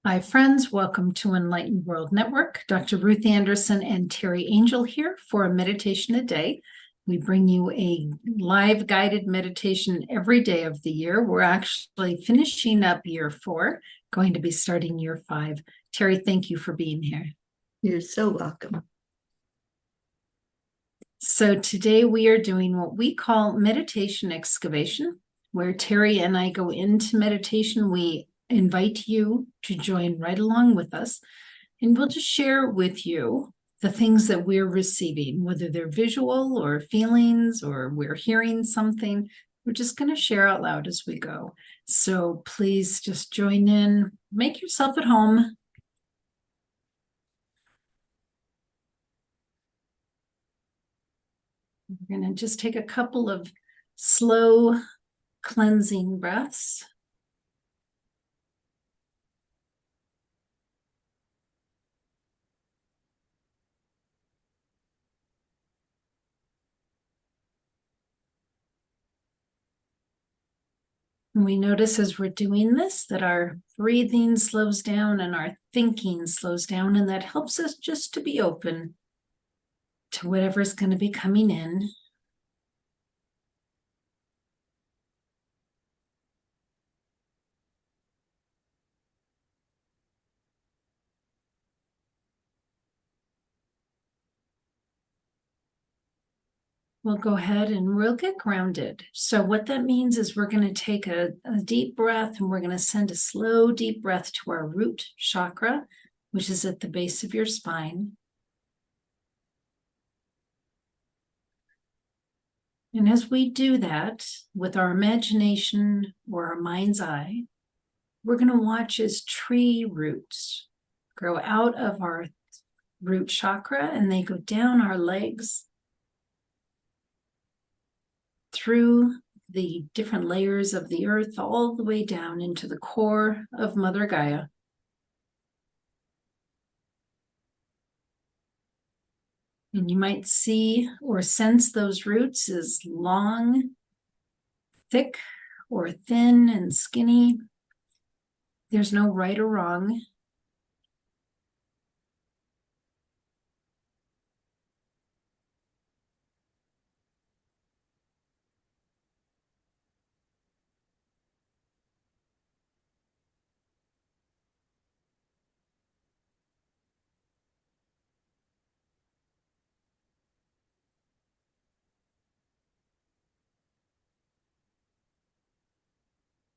Hi, friends. Welcome to Enlightened World Network. Dr. Ruth Anderson and Teri Angel here for a meditation a day. We bring you a live guided meditation every day of the year. We're actually finishing up year 4, going to be starting year 5. Teri, thank you for being here. You're so welcome. So today we are doing what we call meditation excavation, where Teri and I go into meditation. We invite you to join right along with us, and we'll just share with you the things that we're receiving, whether they're visual or feelings or we're hearing something. We're just going to share out loud as we go. So please just join in, make yourself at home. We're going to just take a couple of slow cleansing breaths. And we notice as we're doing this that our breathing slows down and our thinking slows down, and that helps us just to be open to whatever's going to be coming in. We'll go ahead and we'll get grounded. So what that means is we're going to take a deep breath, and we're going to send a slow, deep breath to our root chakra, which is at the base of your spine. And as we do that with our imagination or our mind's eye, we're going to watch as tree roots grow out of our root chakra, and they go down our legs through the different layers of the earth, all the way down into the core of Mother Gaia. And you might see or sense those roots as long, thick, or thin and skinny. There's no right or wrong.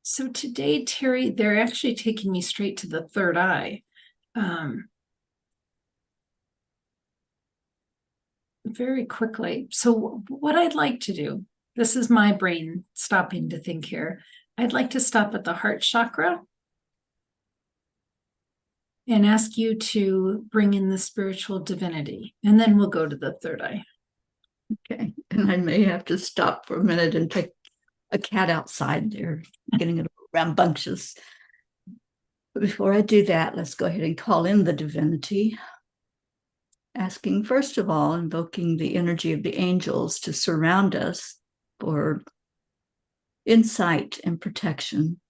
So today, Teri, they're actually taking me straight to the third eye. Very quickly. So what I'd like to do, this is my brain stopping to think here. I'd like to stop at the heart chakra and ask you to bring in the spiritual divinity, and then we'll go to the third eye. Okay. And I may have to stop for a minute and take a cat outside. They're getting a little rambunctious. But before I do that, let's go ahead and call in the divinity. Asking, first of all, invoking the energy of the angels to surround us for insight and protection.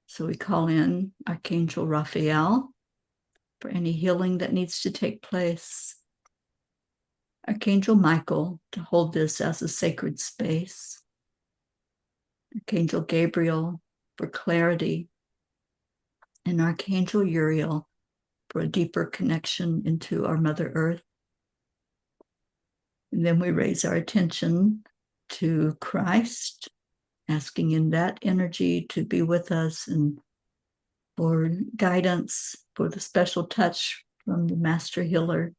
So we call in Archangel Raphael for any healing that needs to take place. Archangel Michael to hold this as a sacred space. Archangel Gabriel for clarity. And Archangel Uriel for a deeper connection into our Mother Earth. And then we raise our attention to Christ, asking in that energy to be with us and for guidance, for the special touch from the Master Healer.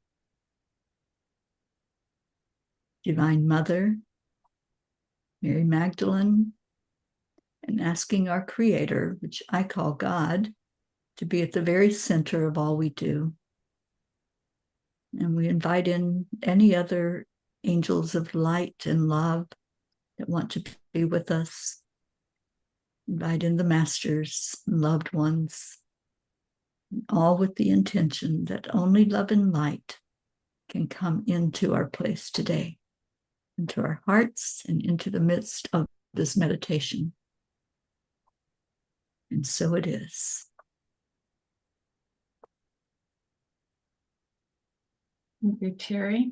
Divine Mother, Mary Magdalene, and asking our Creator, which I call God, to be at the very center of all we do. And we invite in any other angels of light and love that want to be with us. Invite in the masters and loved ones, all with the intention that only love and light can come into our place today, into our hearts and into the midst of this meditation. And so it is. Thank you, Teri.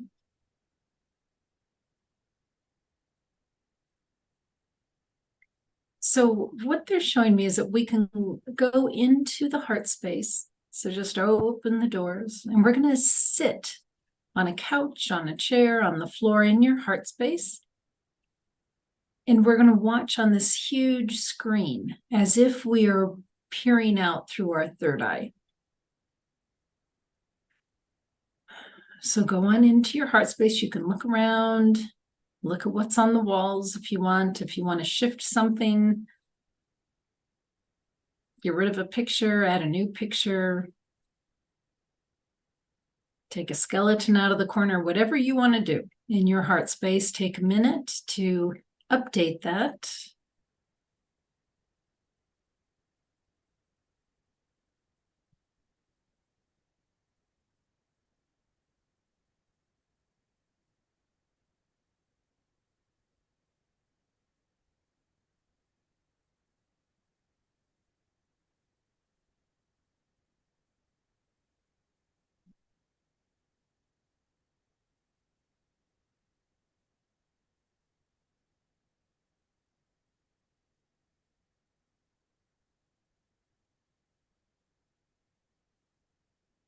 So what they're showing me is that we can go into the heart space. So just open the doors, and we're going to sit on a couch, on a chair, on the floor in your heart space. And we're going to watch on this huge screen as if we are peering out through our third eye. So go on into your heart space. You can look around, look at what's on the walls if you want. If you want to shift something, get rid of a picture, add a new picture, take a skeleton out of the corner, whatever you want to do in your heart space, take a minute to update that.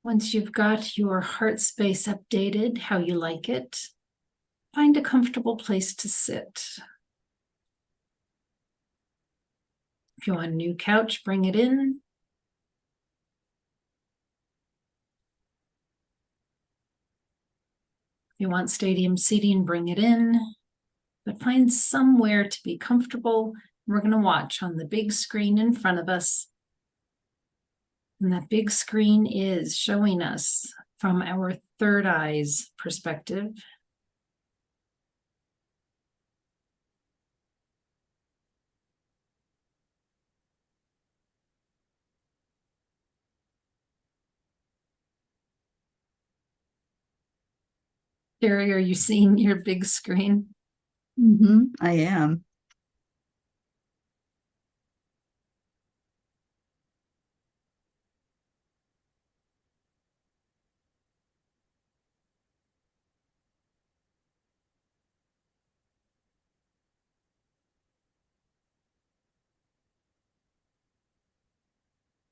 Once you've got your heart space updated, how you like it, find a comfortable place to sit. If you want a new couch, bring it in. If you want stadium seating, bring it in. But find somewhere to be comfortable. We're going to watch on the big screen in front of us. And that big screen is showing us from our third eye's perspective. Teri, are you seeing your big screen? I am.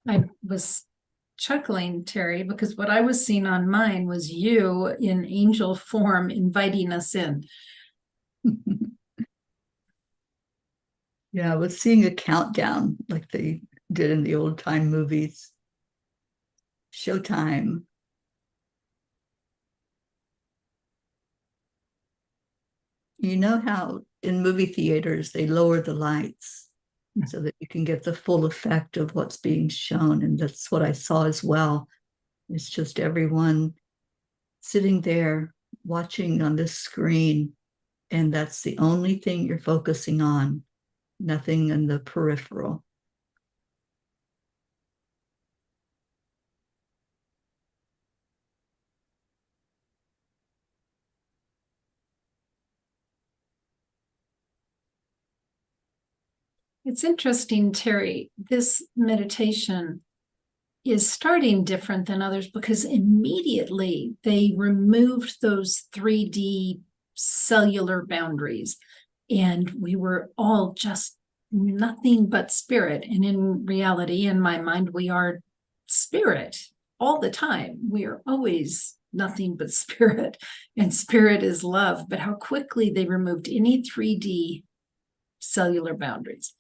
I was chuckling, Teri, because what I was seeing on mine was you in angel form inviting us in. Yeah, I was seeing a countdown like they did in the old time movies. Showtime. You know how in movie theaters they lower the lights so that you can get the full effect of what's being shown. And that's what I saw as well. It's just everyone sitting there watching on this screen, and that's the only thing you're focusing on, nothing in the peripheral. It's interesting, Teri, this meditation is starting different than others because immediately they removed those 3D cellular boundaries, and we were all just nothing but spirit. And in reality, in my mind, we are spirit all the time. We are always nothing but spirit, and spirit is love. But how quickly they removed any 3D cellular boundaries.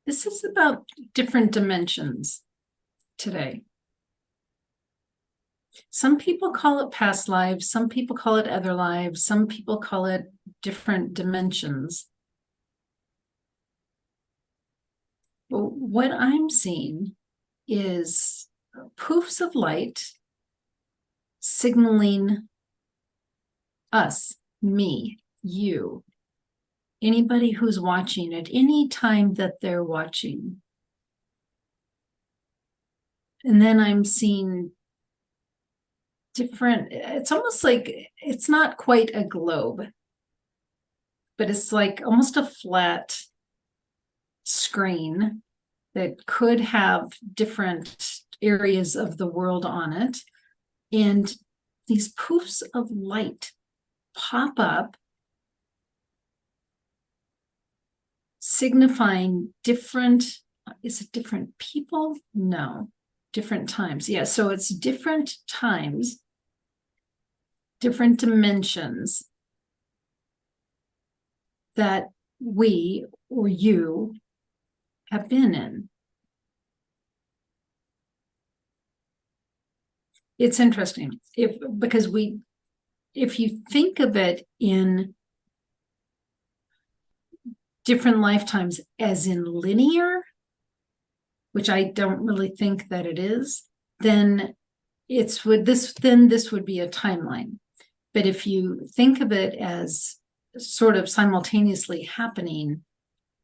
This is about different dimensions today. Some people call it past lives, some people call it other lives, some people call it different dimensions. But what I'm seeing is poofs of light signaling us, me, you, anybody who's watching at any time that they're watching. And then I'm seeing different, it's almost like it's not quite a globe, but it's like almost a flat screen that could have different areas of the world on it. And these poofs of light pop up, signifying different, is it different people? No, different times. Yeah, so it's different times, different dimensions that we or you have been in. It's interesting because if you think of it in different lifetimes as in linear, which I don't really think that it is, then this would be a timeline. But if you think of it as sort of simultaneously happening,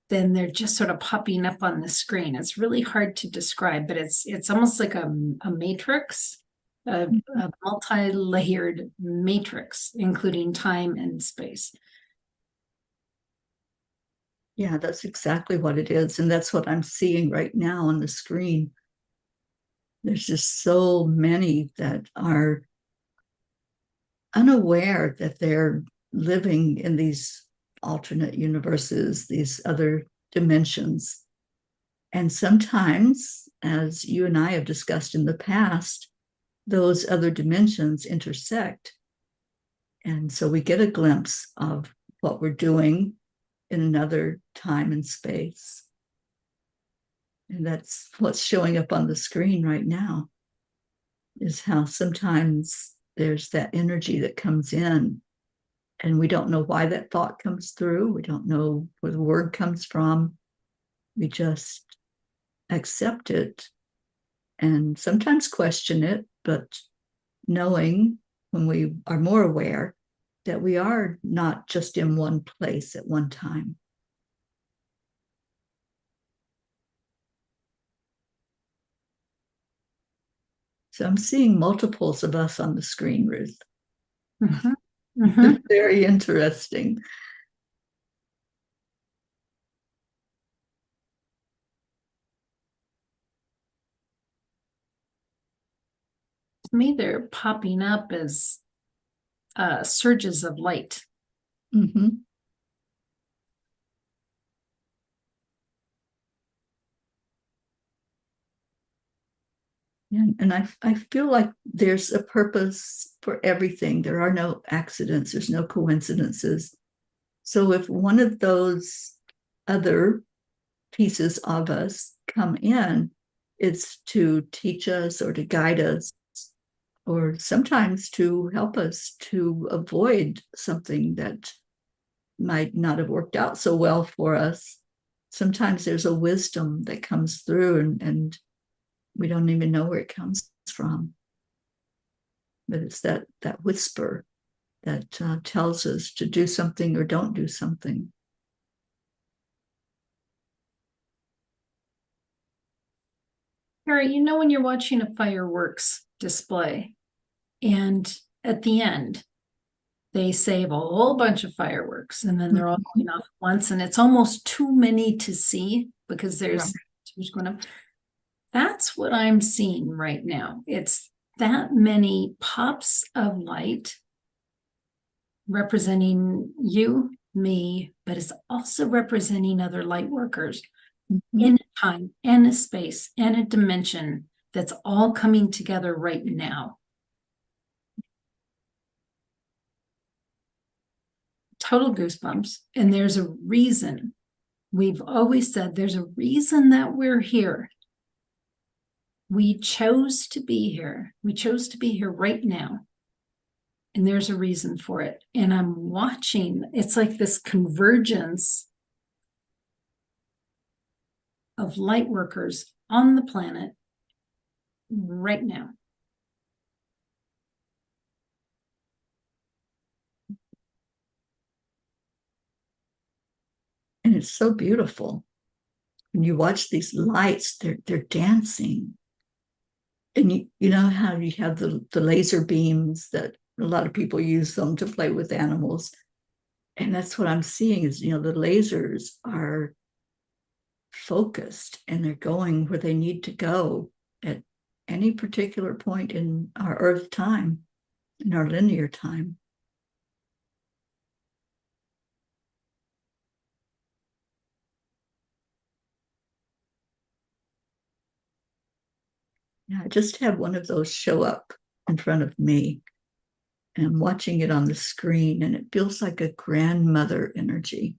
then they're just sort of popping up on the screen. It's really hard to describe, but it's almost like a matrix, a multi-layered matrix, including time and space. Yeah, that's exactly what it is. And that's what I'm seeing right now on the screen. There's just so many that are unaware that they're living in these alternate universes, these other dimensions. And sometimes, as you and I have discussed in the past, those other dimensions intersect. And so we get a glimpse of what we're doing in another time and space. And that's what's showing up on the screen right now, is how sometimes there's that energy that comes in and we don't know why that thought comes through. We don't know where the word comes from. We just accept it and sometimes question it, but knowing when we are more aware that we are not just in one place at one time. So I'm seeing multiples of us on the screen, Ruth. Mm-hmm. Mm-hmm. Very interesting. To me, they're popping up as surges of light. Mm-hmm. And I feel like there's a purpose for everything. There are no accidents, there's no coincidences. So if one of those other pieces of us come in, it's to teach us or to guide us, or sometimes to help us to avoid something that might not have worked out so well for us. Sometimes there's a wisdom that comes through and we don't even know where it comes from. But it's that whisper that tells us to do something or don't do something. Harry, you know when you're watching a fireworks display and at the end they save a whole bunch of fireworks and then they're all going off at once and it's almost too many to see because there's too much going on. That's what I'm seeing right now. It's that many pops of light representing you, me, but it's also representing other light workers in a time and a space and a dimension that's all coming together right now. Total goosebumps. And there's a reason. We've always said there's a reason that we're here. We chose to be here. We chose to be here right now. And there's a reason for it. And I'm watching, it's like this convergence of light workers on the planet right now. And it's so beautiful. When you watch these lights, they're dancing. And you know how you have the laser beams that a lot of people use them to play with animals. And that's what I'm seeing is, the lasers are focused and they're going where they need to go at any particular point in our Earth time, in our linear time. Yeah, I just had one of those show up in front of me, and I'm watching it on the screen, and it feels like a grandmother energy,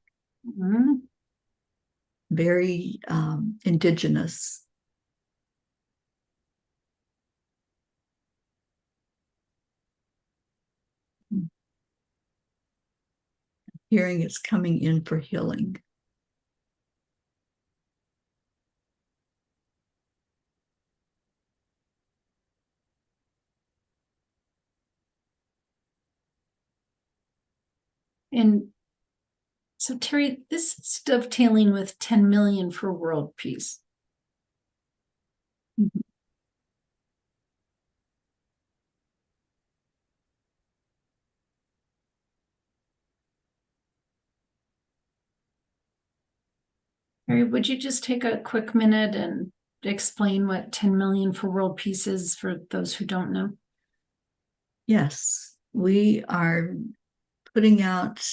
very indigenous. Hearing it's coming in for healing. And so, Teri, this is dovetailing with 10 million for world peace. Mhm. Teri, would you just take a quick minute and explain what 10 million for world peace is for those who don't know? Yes, we are putting out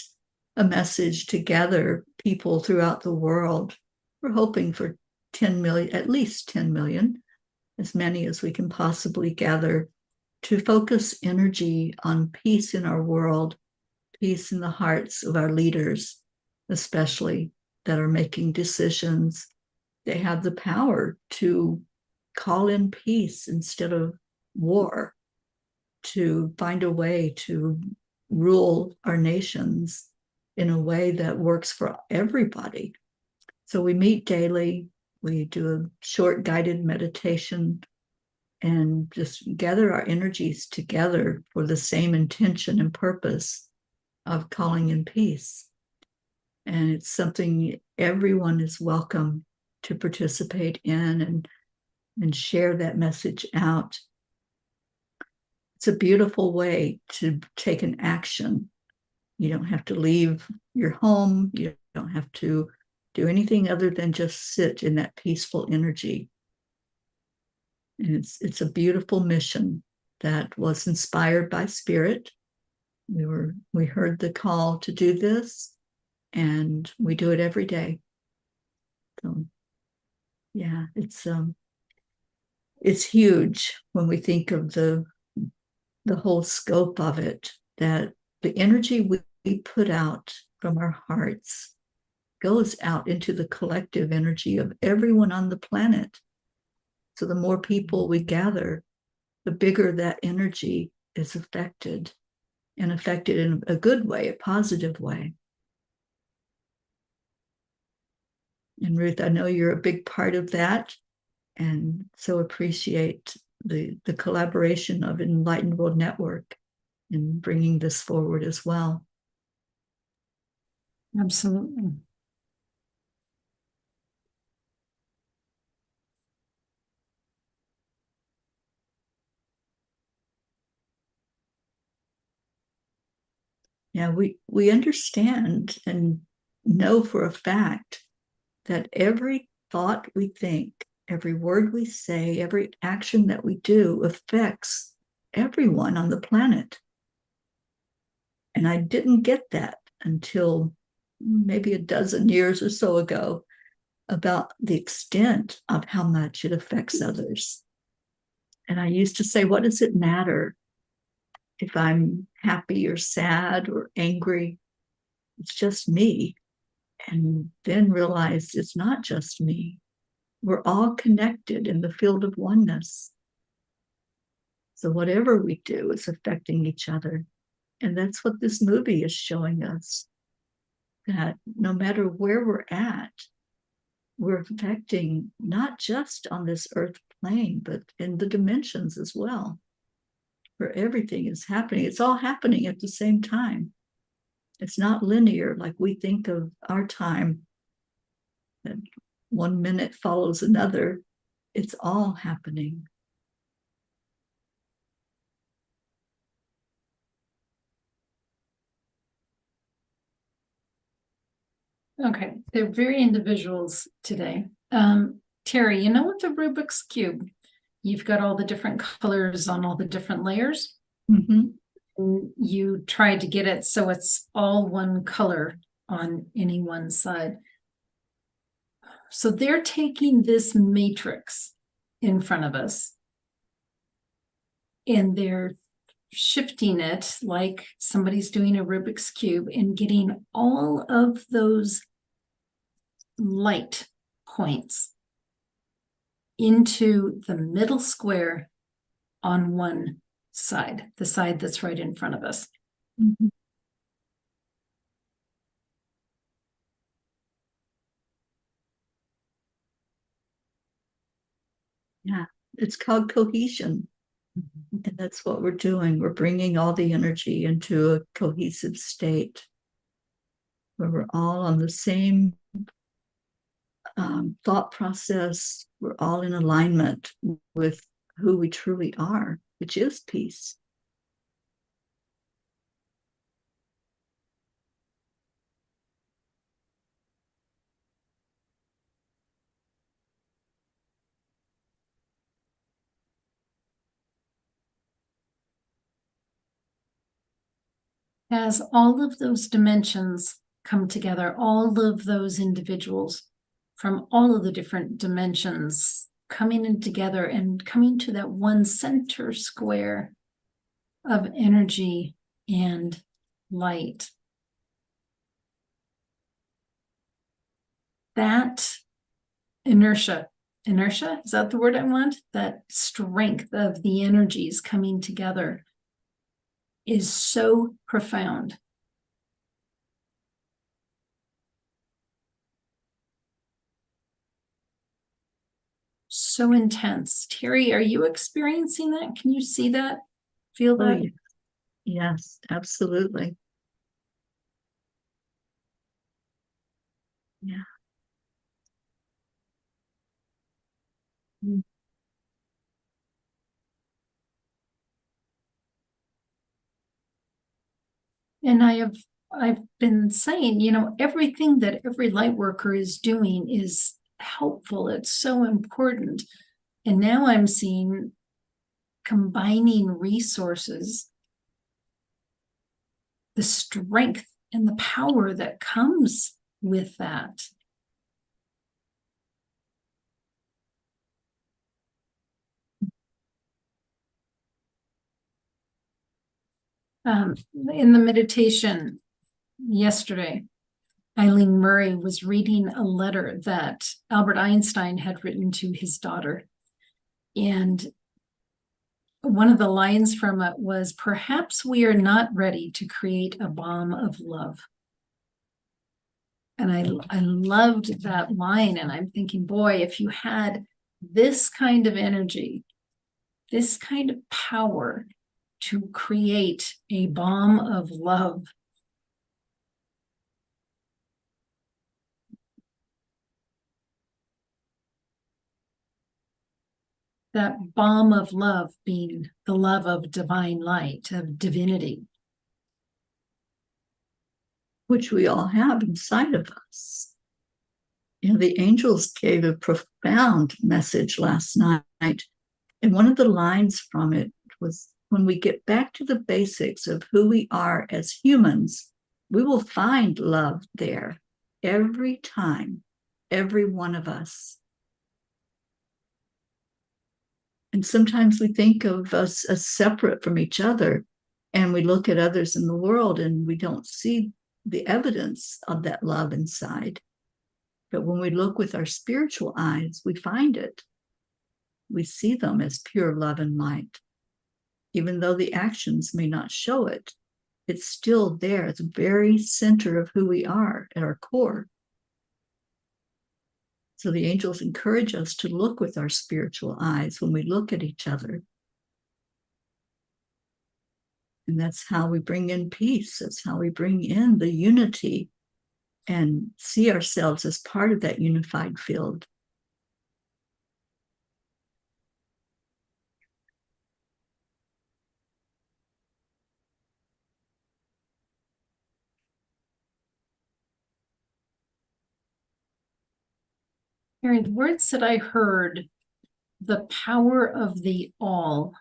a message to gather people throughout the world. We're hoping for 10 million, at least 10 million, as many as we can possibly gather, to focus energy on peace in our world, peace in the hearts of our leaders, especially that are making decisions. They have the power to call in peace instead of war, to find a way to rule our nations in a way that works for everybody. So we meet daily, we do a short guided meditation, and just gather our energies together for the same intention and purpose of calling in peace. And it's something everyone is welcome to participate in and share that message out. It's a beautiful way to take an action. You don't have to leave your home. You don't have to do anything other than just sit in that peaceful energy. And it's a beautiful mission that was inspired by spirit. We heard the call to do this, and we do it every day. So yeah, it's huge when we think of the whole scope of it, that the energy we put out from our hearts goes out into the collective energy of everyone on the planet. So the more people we gather, the bigger that energy is affected, and affected in a good way, a positive way. And Ruth, I know you're a big part of that, and so appreciate the collaboration of Enlightened World Network in bringing this forward as well. Absolutely. Yeah, we understand and know for a fact that every thought we think, every word we say, every action that we do affects everyone on the planet. And I didn't get that until maybe a dozen years or so ago, about the extent of how much it affects others. And I used to say, what does it matter if I'm happy or sad or angry? It's just me. And then realized it's not just me. We're all connected in the field of oneness. So whatever we do is affecting each other. And that's what this movie is showing us, that no matter where we're at, we're affecting not just on this earth plane, but in the dimensions as well, where everything is happening. It's all happening at the same time. It's not linear like we think of our time, that 1 minute follows another. It's all happening. Okay, they're very individuals today. Teri, you know, with the Rubik's Cube, you've got all the different colors on all the different layers. Mhm. You try to get it so it's all one color on any one side. So they're taking this matrix in front of us and they're shifting it like somebody's doing a Rubik's Cube and getting all of those light points into the middle square on one side, the side that's right in front of us. Mhm. Yeah, it's called cohesion. And that's what we're doing. We're bringing all the energy into a cohesive state where we're all on the same thought process. We're all in alignment with who we truly are, which is peace. As all of those dimensions come together, all of those individuals from all of the different dimensions coming in together and coming to that one center square of energy and light. That inertia, is that the word I want? That strength of the energies coming together is so profound. So intense. Teri, are you experiencing that? Can you see that? Feel Oh, that? yeah. Yes, absolutely. Yeah. Mm. And I've been saying, you know, everything that every light worker is doing is helpful. It's so important. And now I'm seeing combining resources, the strength and the power that comes with that. In the meditation yesterday, Eileen Murray was reading a letter that Albert Einstein had written to his daughter. And one of the lines from it was, "Perhaps we are not ready to create a bomb of love." And I loved that line. And I'm thinking, boy, if you had this kind of energy, this kind of power to create a bomb of love, that bomb of love being the love of divine light, of divinity. Which we all have inside of us. You know, the angels gave a profound message last night. And one of the lines from it was, when we get back to the basics of who we are as humans, we will find love there every time, every one of us. And sometimes we think of us as separate from each other, and we look at others in the world and we don't see the evidence of that love inside. But when we look with our spiritual eyes, we find it. We see them as pure love and light. Even though the actions may not show it, it's still there at the very center of who we are at our core. So the angels encourage us to look with our spiritual eyes when we look at each other. And that's how we bring in peace. That's how we bring in the unity and see ourselves as part of that unified field. Mary, the words that I heard, the power of the all.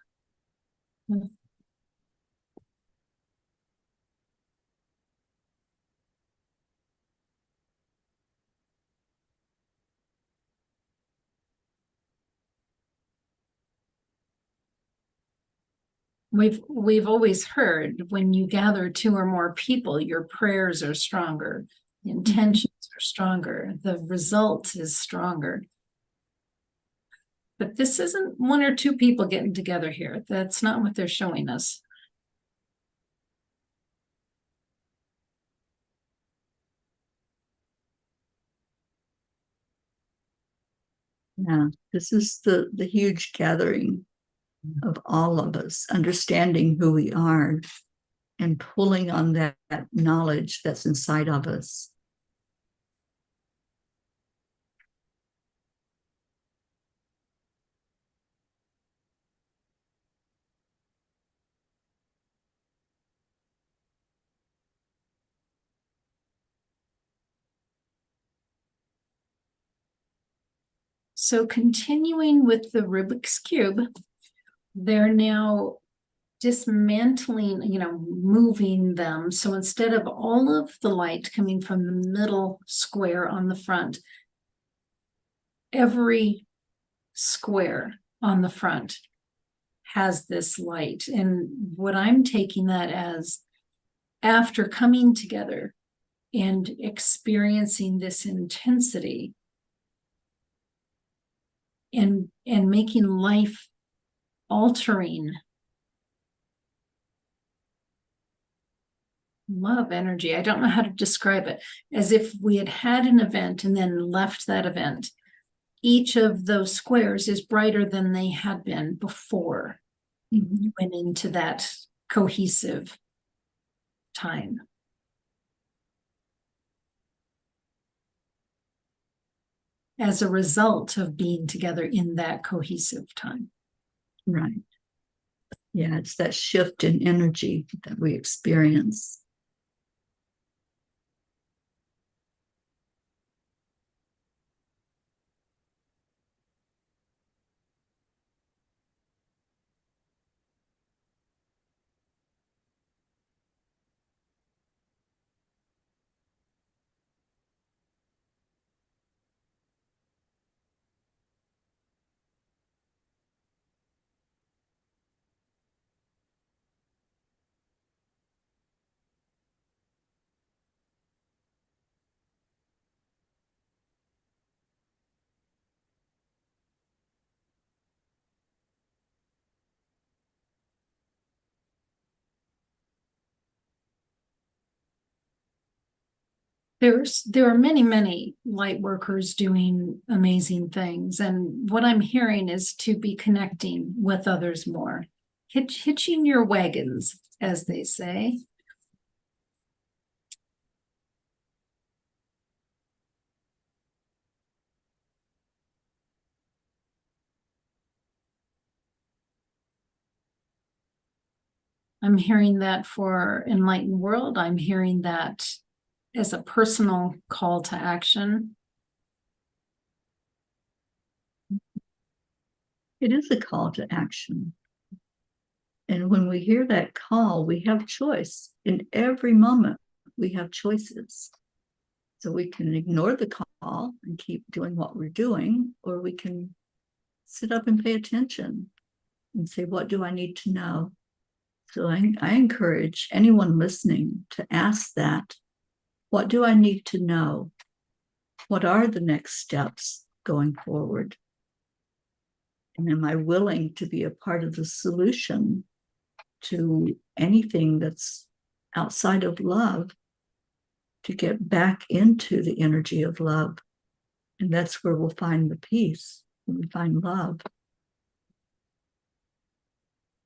We've always heard when you gather two or more people, your prayers are stronger, the intentions are stronger, the result is stronger. But this isn't one or two people getting together here. That's not what they're showing us. Yeah, this is the huge gathering of all of us, understanding who we are and pulling on that knowledge that's inside of us. So continuing with the Rubik's Cube, they're now dismantling, moving them. So instead of all of the light coming from the middle square on the front, every square on the front has this light. And what I'm taking that as, after coming together and experiencing this intensity and making life altering love energy. I don't know how to describe it. As if we had an event and then left that event. Each of those squares is brighter than they had been before you went into that cohesive time. As a result of being together in that cohesive time. Right. Yeah, it's that shift in energy that we experience. There are many light workers doing amazing things. And what I'm hearing is to be connecting with others more. Hitching your wagons, as they say. I'm hearing that for Enlightened World. I'm hearing that as a personal call to action. It is a call to action. And when we hear that call, we have choice. In every moment, we have choices. So we can ignore the call and keep doing what we're doing, or we can sit up and pay attention and say, what do I need to know? So I encourage anyone listening to ask that. What do I need to know? What are the next steps going forward? And am I willing to be a part of the solution to anything that's outside of love, to get back into the energy of love? And that's where we'll find the peace, when we find love.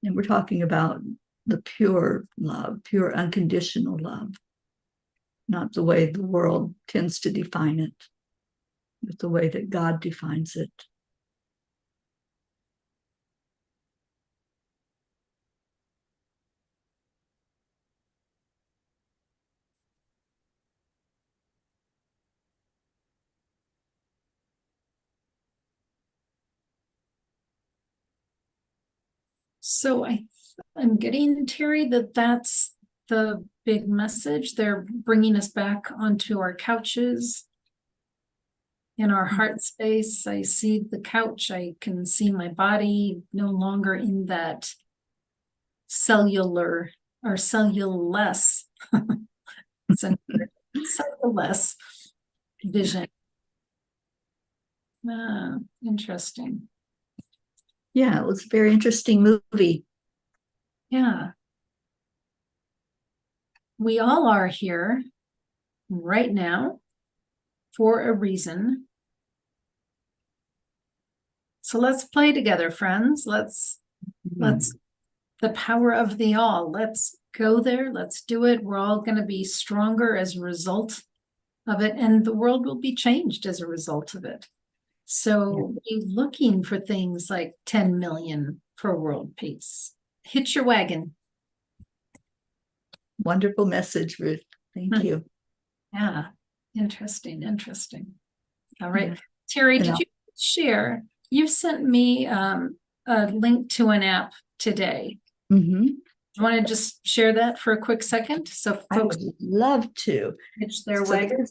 And we're talking about the pure love, pure unconditional love, not the way the world tends to define it, but the way that God defines it. So I'm getting, Teri, that's the big message. They're bringing us back onto our couches in our heart space. I see the couch. I can see my body no longer in that cellular or celluless, celluless vision. Interesting. Yeah, it was a very interesting movie. Yeah. We all are here right now for a reason. So let's play together, friends. Let's the power of the all. Let's go there. Let's do it. We're all going to be stronger as a result of it, and the world will be changed as a result of it. So be looking for things like 10 million for world peace. Hitch your wagon. Wonderful message, Ruth. Thank you. Yeah. Interesting. All right. Yeah. Teri, did you share? You sent me a link to an app today. Mm-hmm. Do you want to just share that for a quick second? So folks I would love to. Hitch their wagon.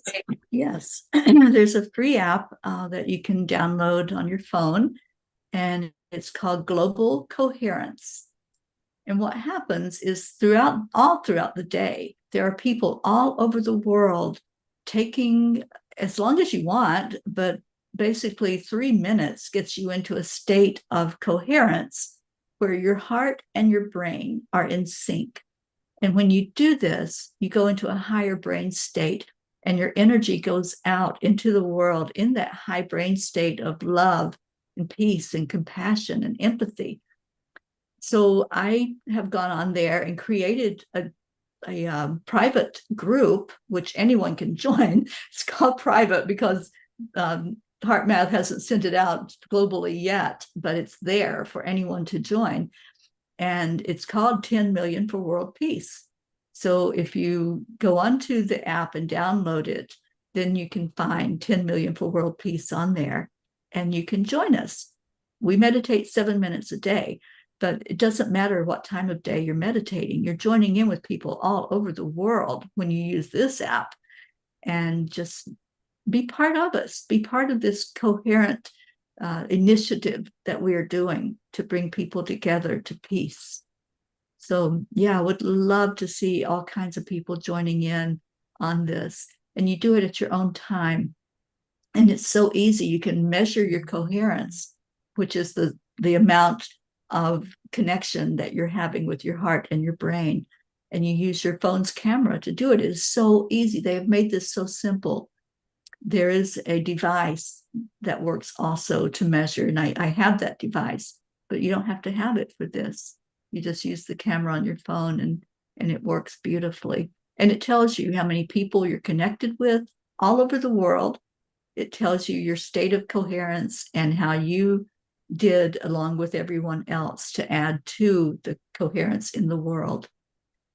Yes. There's a free app that you can download on your phone, and it's called Global Coherence. And what happens is all throughout the day, there are people all over the world taking as long as you want, but basically 3 minutes gets you into a state of coherence where your heart and your brain are in sync. And when you do this, you go into a higher brain state, and your energy goes out into the world in that high brain state of love and peace and compassion and empathy. So I have gone on there and created a private group, which anyone can join. It's called private because HeartMath hasn't sent it out globally yet, but it's there for anyone to join. And it's called 10 Million for World Peace. So if you go onto the app and download it, then you can find 10 Million for World Peace on there, and you can join us. We meditate 7 minutes a day, but it doesn't matter what time of day you're meditating. You're joining in with people all over the world when you use this app, and just be part of us, be part of this coherent initiative that we are doing to bring people together to peace. So yeah, I would love to see all kinds of people joining in on this. And you do it at your own time. And it's so easy. You can measure your coherence, which is the amount of connection that you're having with your heart and your brain. And you use your phone's camera to do it. It is so easy. They have made this so simple. There is a device that works also to measure, and I have that device, but you don't have to have it for this. You just use the camera on your phone, and it works beautifully. And it tells you how many people you're connected with all over the world. It tells you your state of coherence and how you did along with everyone else to add to the coherence in the world.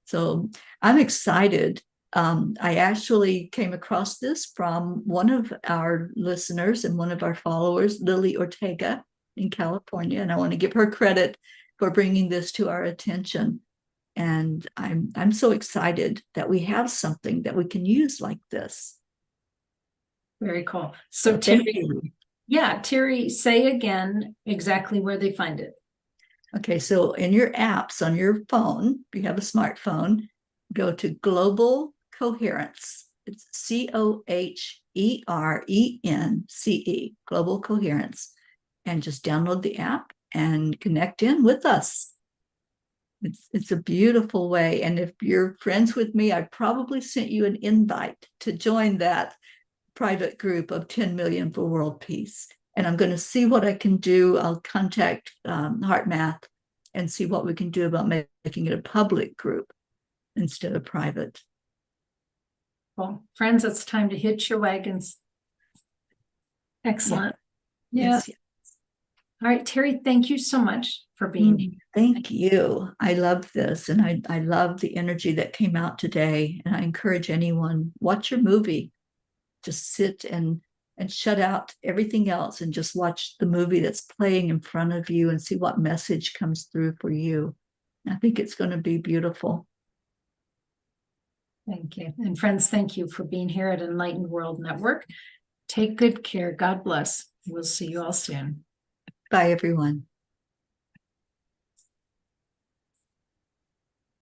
So I'm excited. I actually came across this from one of our listeners and one of our followers, Lily Ortega in California, and I want to give her credit for bringing this to our attention. And I'm so excited that we have something that we can use like this. Very cool. So Teri, Teri, say again exactly where they find it. Okay, so in your apps on your phone, if you have a smartphone, go to Global Coherence. It's COHERENCE, Global Coherence, and just download the app and connect in with us. It's a beautiful way. And if you're friends with me, I probably sent you an invite to join that private group of 10 million for world peace. And I'm going to see what I can do. I'll contact HeartMath and see what we can do about making it a public group instead of private. Well, friends, it's time to hitch your wagons. Excellent. Yeah. Yes. All right, Teri, thank you so much for being here. Thank you. I love this, and I love the energy that came out today. And I encourage anyone, watch your movie. Just sit and and shut out everything else and just watch the movie that's playing in front of you and see what message comes through for you. I think it's going to be beautiful. Thank you. And friends, thank you for being here at Enlightened World Network. Take good care. God bless. We'll see you all soon. Bye, everyone.